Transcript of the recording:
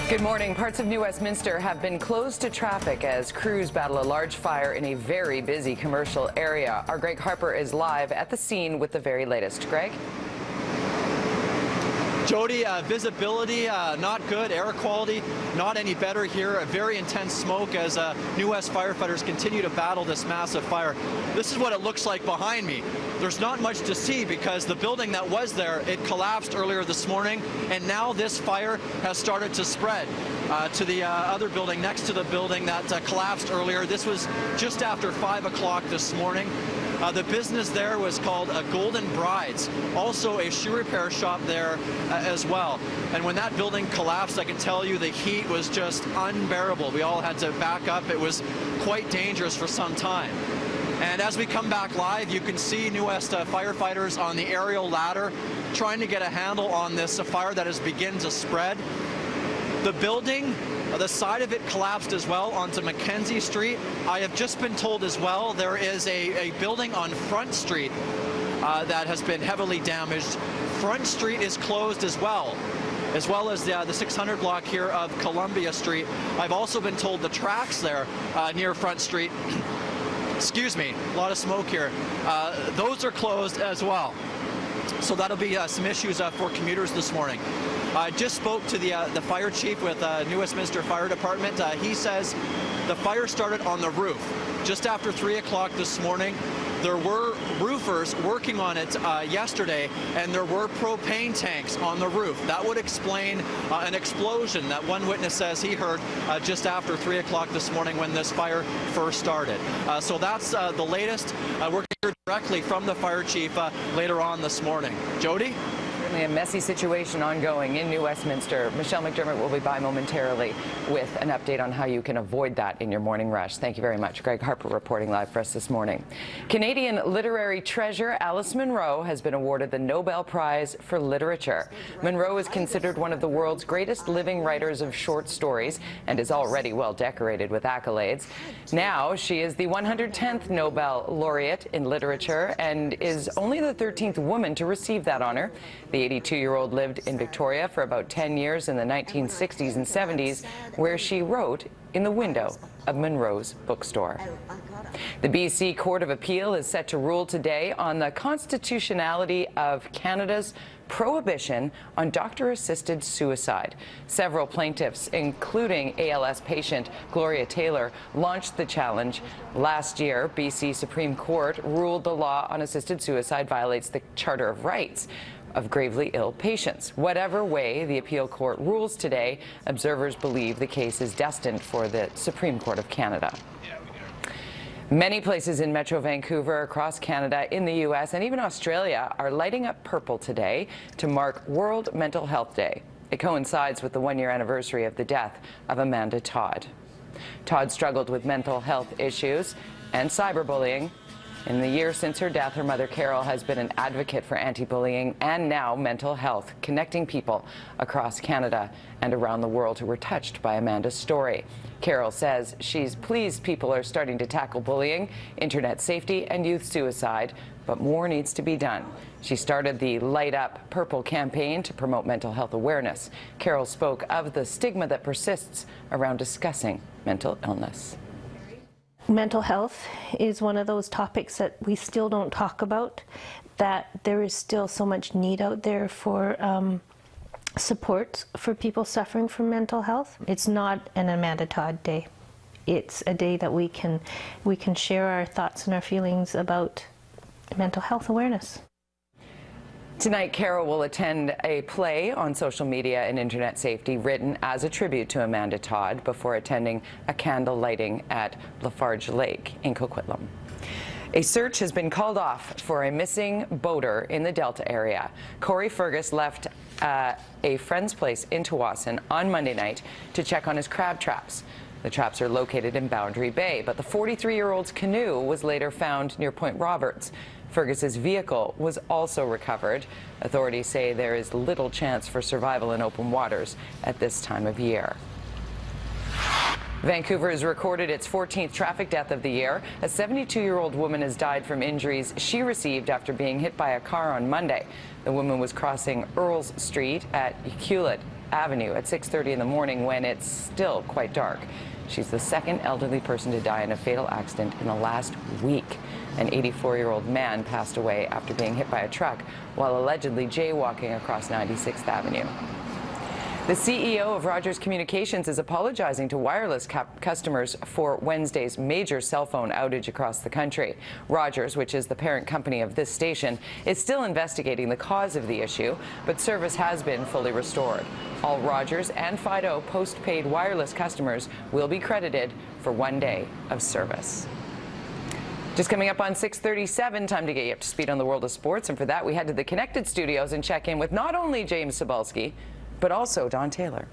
Good morning. Parts of New Westminster have been closed to traffic as crews battle a large fire in a very busy commercial area. Our Greg Harper is live at the scene with the very latest. Greg? Jody, visibility not good, air quality not any better here. A very intense smoke as New West firefighters continue to battle this massive fire. This is what it looks like behind me. There's not much to see because the building that was there, it collapsed earlier this morning, and now this fire has started to spread to the other building next to the building that collapsed earlier. This was just after 5 o'clock this morning. The business there was called Golden Brides, also a shoe repair shop there as well. And when that building collapsed, I can tell you the heat was just unbearable. We all had to back up. It was quite dangerous for some time. And as we come back live, you can see New West firefighters on the aerial ladder trying to get a handle on this fire that has begun to spread. The building, the side of it collapsed as well onto Mackenzie Street. I have just been told as well there is a building on Front Street that has been heavily damaged. Front Street is closed as well as the 600 block here of Columbia Street. I've also been told the tracks there near Front Street, excuse me, a lot of smoke here, those are closed as well. So that'll be some issues for commuters this morning. I just spoke to the fire chief with New Westminster Fire Department. He says the fire started on the roof just after 3 o'clock this morning. There were roofers working on it yesterday, and there were propane tanks on the roof. That would explain an explosion that one witness says he heard just after 3 o'clock this morning when this fire first started. So that's the latest. We're going to hear directly from the fire chief later on this morning. Jody? A messy situation ongoing in New Westminster. Michelle McDermott will be by momentarily with an update on how you can avoid that in your morning rush. Thank you very much. Greg Harper reporting live for us this morning. Canadian literary treasure Alice Munro has been awarded the Nobel Prize for Literature. Munro is considered one of the world's greatest living writers of short stories and is already well decorated with accolades. Now she is the 110th Nobel laureate in literature and is only the 13th woman to receive that honor. The 82-year-old lived in Victoria for about 10 years in the 1960s and 70s, where she wrote in the window of Munro's bookstore. The BC Court of Appeal is set to rule today on the constitutionality of Canada's prohibition on doctor-assisted suicide. Several plaintiffs, including ALS patient Gloria Taylor, launched the challenge. Last year, BC Supreme Court ruled the law on assisted suicide violates the Charter of Rights of gravely ill patients. Whatever way the appeal court rules today, observers believe the case is destined for the Supreme Court of Canada. Many places in Metro Vancouver, across Canada, in the U.S., and even Australia are lighting up purple today to mark World Mental Health Day. It coincides with the one-year anniversary of the death of Amanda Todd. Todd struggled with mental health issues and cyberbullying. In the year since her death, her mother, Carol, has been an advocate for anti-bullying and now mental health, connecting people across Canada and around the world who were touched by Amanda's story. Carol says she's pleased people are starting to tackle bullying, internet safety, and youth suicide, but more needs to be done. She started the Light Up Purple campaign to promote mental health awareness. Carol spoke of the stigma that persists around discussing mental illness. Mental health is one of those topics that we still don't talk about, that there is still so much need out there for support for people suffering from mental health. It's not an Amanda Todd Day. It's a day that we can share our thoughts and our feelings about mental health awareness. Tonight, Carol will attend a play on social media and internet safety written as a tribute to Amanda Todd before attending a candle lighting at Lafarge Lake in Coquitlam. A search has been called off for a missing boater in the Delta area. Corey Fergus left a friend's place in Tawasin on Monday night to check on his crab traps. The traps are located in Boundary Bay, but the 43-year-old's canoe was later found near Point Roberts. Fergus's vehicle was also recovered. Authorities say there is little chance for survival in open waters at this time of year. Vancouver has recorded its 14th traffic death of the year. A 72-year-old woman has died from injuries she received after being hit by a car on Monday. The woman was crossing Earls Street at Hewlett Avenue at 6:30 in the morning when it's still quite dark. She's the second elderly person to die in a fatal accident in the last week. An 84-year-old man passed away after being hit by a truck while allegedly jaywalking across 96th Avenue. The CEO of Rogers Communications is apologizing to wireless customers for Wednesday's major cell phone outage across the country. Rogers, which is the parent company of this station, is still investigating the cause of the issue, but service has been fully restored. All Rogers and Fido postpaid wireless customers will be credited for 1 day of service. Just coming up on 6:37, time to get you up to speed on the world of sports. And for that, we head to the Connected Studios and check in with not only James Cybulski, but also Don Taylor.